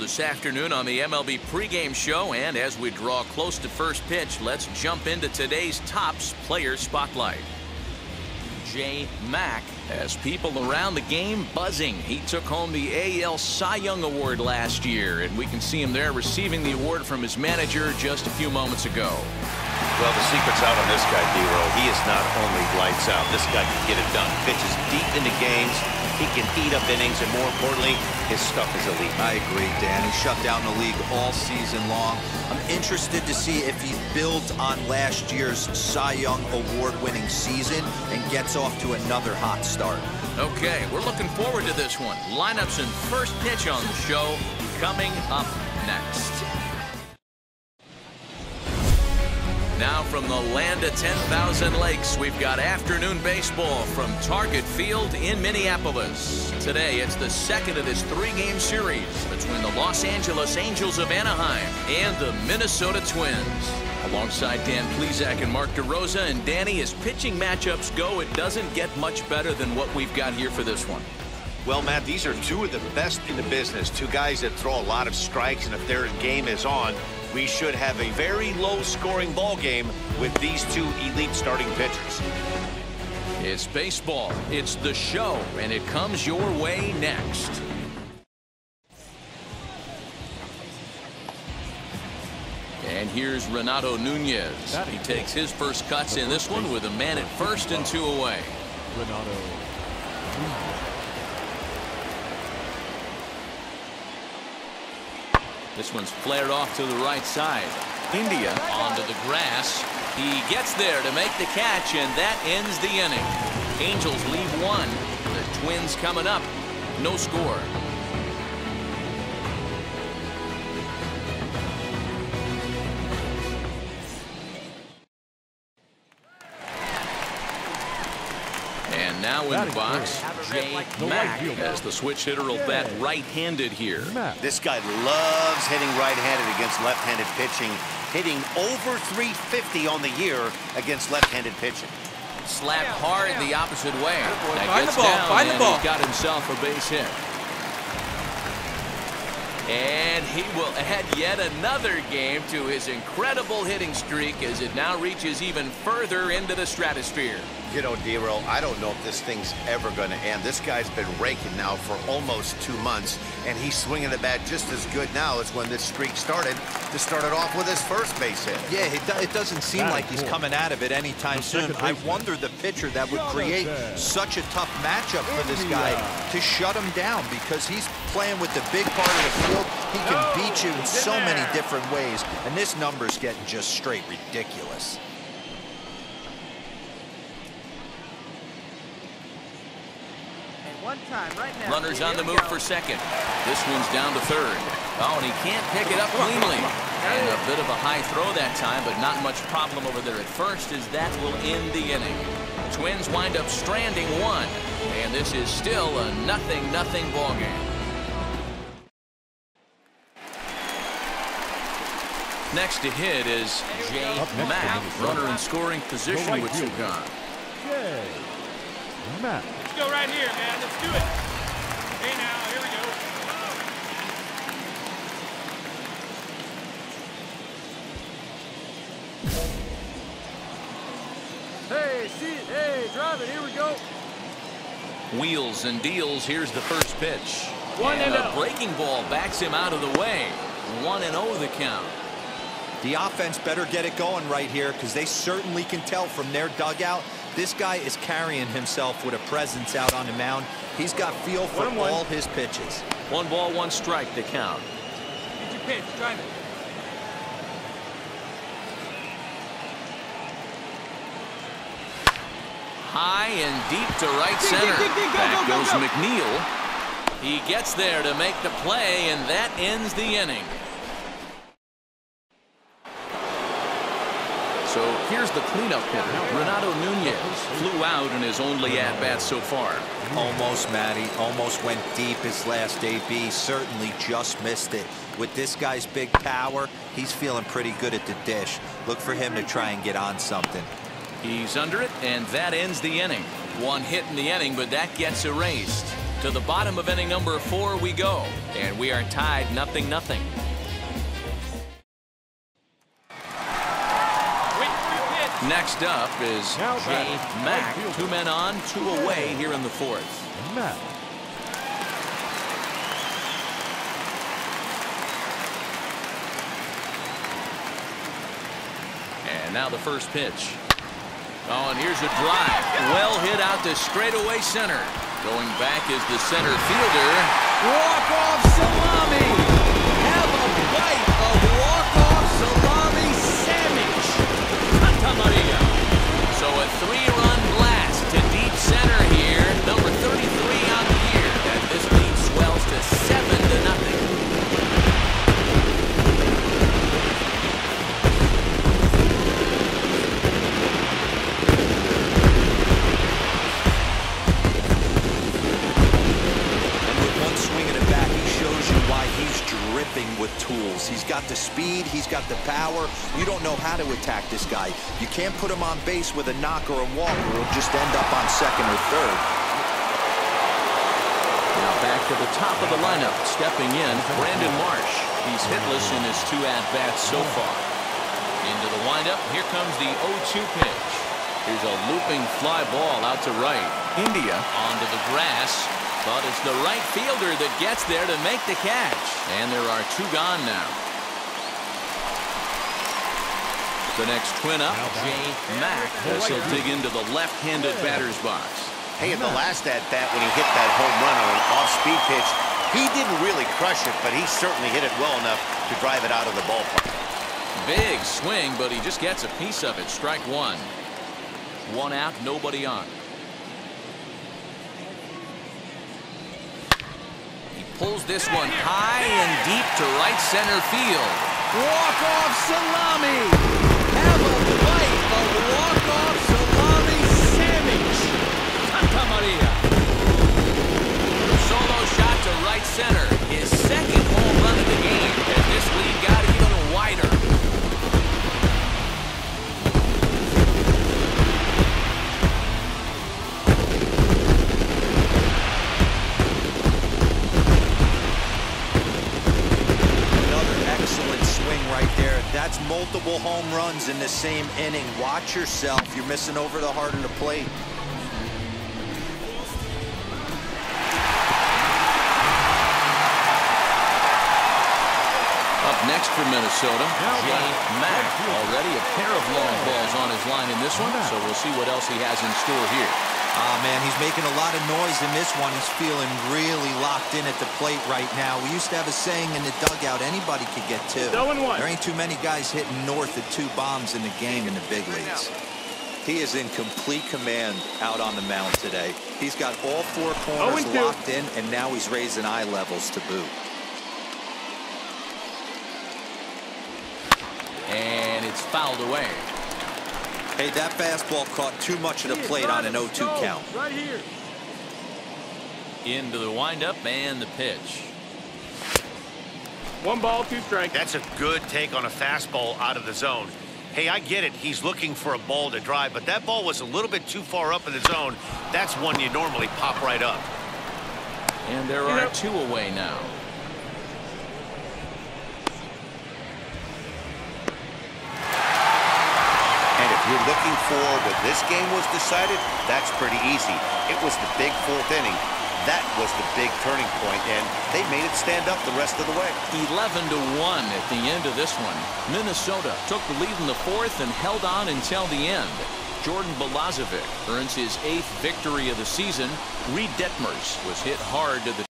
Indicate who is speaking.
Speaker 1: this afternoon on the MLB pregame show, and as we draw close to first pitch, let's jump into today's Topps Player Spotlight. J. Mack has people around the game buzzing. He took home the AL Cy Young Award last year, and we can see him there receiving the award from his manager just a few moments ago.
Speaker 2: Well, the secret's out on this guy, D-Roll. He is not only lights out. This guy can get it done. Pitches deep into games. He can eat up innings, and more importantly, his stuff is elite.
Speaker 3: I agree, Dan. He shut down the league all season long. I'm interested to see if he builds on last year's Cy Young Award-winning season and gets off to another hot start.
Speaker 1: Okay, we're looking forward to this one. Lineups and first pitch on the show coming up next. Now from the land of 10,000 lakes, we've got afternoon baseball from Target Field in Minneapolis. Today, it's the second of this three-game series between the Los Angeles Angels of Anaheim and the Minnesota Twins. Alongside Dan Plesac and Mark DeRosa, and Danny, as pitching matchups go, it doesn't get much better than what we've got here for this one.
Speaker 2: Well, Matt, these are two of the best in the business. Two guys that throw a lot of strikes, and if their game is on, we should have a very low-scoring ball game with these two elite starting pitchers.
Speaker 1: It's baseball, it's the show, and it comes your way next. And here's Renato Nunez. He takes his first cuts in this one with a man at first and two away.
Speaker 4: Renato.
Speaker 1: This one's flared off to the right side. India onto the grass. He gets there to make the catch, and that ends the inning. Angels leave one. The Twins coming up. No score. And now in the box, J. Mack, as the switch hitter will bat right-handed here.
Speaker 2: This guy loves hitting right-handed against left-handed pitching, hitting over 350 on the year against left-handed pitching.
Speaker 1: Slapped hard the opposite way. That gets down, and he got himself a base hit. And he will add yet another game to his incredible hitting streak as it now reaches even further into the stratosphere.
Speaker 2: You know, D-Roll, I don't know if this thing's ever going to end. This guy's been raking now for almost 2 months, and he's swinging the bat just as good now as when this streak started. To start it off with his first base hit.
Speaker 3: Yeah, it doesn't seem like he's coming out of it anytime soon. I wonder the pitcher that would create such a tough matchup for this guy to shut him down, because he's playing with the big part of the field. He can beat you in so many different ways, and this number's getting just straight ridiculous.
Speaker 1: Runners on the move for second. This one's down to third. Oh, and he can't pick it up cleanly. And a bit of a high throw that time, but not much problem over there at first, as that will end the inning. Twins wind up stranding one, and this is still a 0-0 ball game. Next to hit is J. Mack, runner in scoring position with two gone.
Speaker 4: J. Mack.
Speaker 5: Let's go right here, man. Let's do it. Hey, now, here we go.
Speaker 4: Hey, see it. Hey, drive it. Here we go.
Speaker 1: Wheels and deals. Here's the first pitch.
Speaker 5: 1-0.
Speaker 1: A breaking ball backs him out of the way. 1-0 the count.
Speaker 3: The offense better get it going right here, because they certainly can tell from their dugout this guy is carrying himself with a presence out on the mound. He's got feel for all his pitches.
Speaker 1: 1 ball, 1 strike to count.
Speaker 5: Get your pitch. Drive it.
Speaker 1: High and deep to right center. Back goes McNeil. He gets there to make the play, and that ends the inning. So here's the cleanup hitter. Renato Nunez flew out in his only at-bat so far.
Speaker 3: Almost, Matty. Almost went deep his last AB. Certainly just missed it. With this guy's big power, he's feeling pretty good at the dish. Look for him to try and get on something.
Speaker 1: He's under it, and that ends the inning. 1 hit in the inning, but that gets erased. To the bottom of inning number 4 we go, and we are tied 0-0. Next up is Jay Mack. 2 men on, 2 away here in the 4th.
Speaker 4: Matt.
Speaker 1: And now the first pitch. Oh, and here's a drive. Well hit out to straightaway center. Going back is the center fielder. Walk-off salami. Have a bite of walk-off salami sandwich. Santa Maria. So a 3-run blast to deep center here. Number 33 on the year. And this lead swells to 7-0.
Speaker 3: With tools. He's got the speed, he's got the power. You don't know how to attack this guy. You can't put him on base with a knock or a walk, or he'll just end up on second or third.
Speaker 1: Now back to the top of the lineup. Stepping in, Brandon Marsh. He's hitless in his 2 at-bats so far. Into the windup. Here comes the 0-2 pitch. Here's a looping fly ball out to right. India onto the grass. But it's the right fielder that gets there to make the catch. And there are 2 gone now. The next twin up, Jay Mack, as he'll dig into the left-handed batter's box.
Speaker 2: Hey, in the last at-bat when he hit that home run on an off-speed pitch, he didn't really crush it, but he certainly hit it well enough to drive it out of the ballpark.
Speaker 1: Big swing, but he just gets a piece of it. Strike 1. 1 out, nobody on. Pulls this one high and deep to right center field. Walk-off salami. Have a bite of walk-off salami sandwich. Santa Maria. Solo shot to right center. His second home run of the game, and this lead got even wider.
Speaker 3: That's multiple home runs in the same inning. Watch yourself. You're missing over the heart of the plate.
Speaker 1: Up next for Minnesota, Jay Mack. Already a pair of long balls on his line in this one, so we'll see what else he has in store here.
Speaker 3: Man, he's making a lot of noise in this one. He's feeling really locked in at the plate right now. We used to have a saying in the dugout, anybody could get 2. There ain't too many guys hitting north of 2 bombs in the game in the big leagues. He is in complete command out on the mound today. He's got all 4 corners locked in, and now he's raising eye levels to boot.
Speaker 1: And it's fouled away.
Speaker 3: Hey, that fastball caught too much of the plate on an 0-2 count.
Speaker 4: Right here.
Speaker 1: Into the windup and the pitch.
Speaker 5: 1 ball, 2 strikes.
Speaker 2: That's a good take on a fastball out of the zone. Hey, I get it. He's looking for a ball to drive, but that ball was a little bit too far up in the zone. That's one you normally pop right up.
Speaker 1: And there are 2 away now.
Speaker 2: You're looking for what this game was decided, that's pretty easy. It was the big 4th inning. That was the big turning point, and they made it stand up the rest of the way.
Speaker 1: 11-1 at the end of this one. Minnesota took the lead in the 4th and held on until the end. Jordan Balazovic earns his 8th victory of the season. Reed Detmers was hit hard to the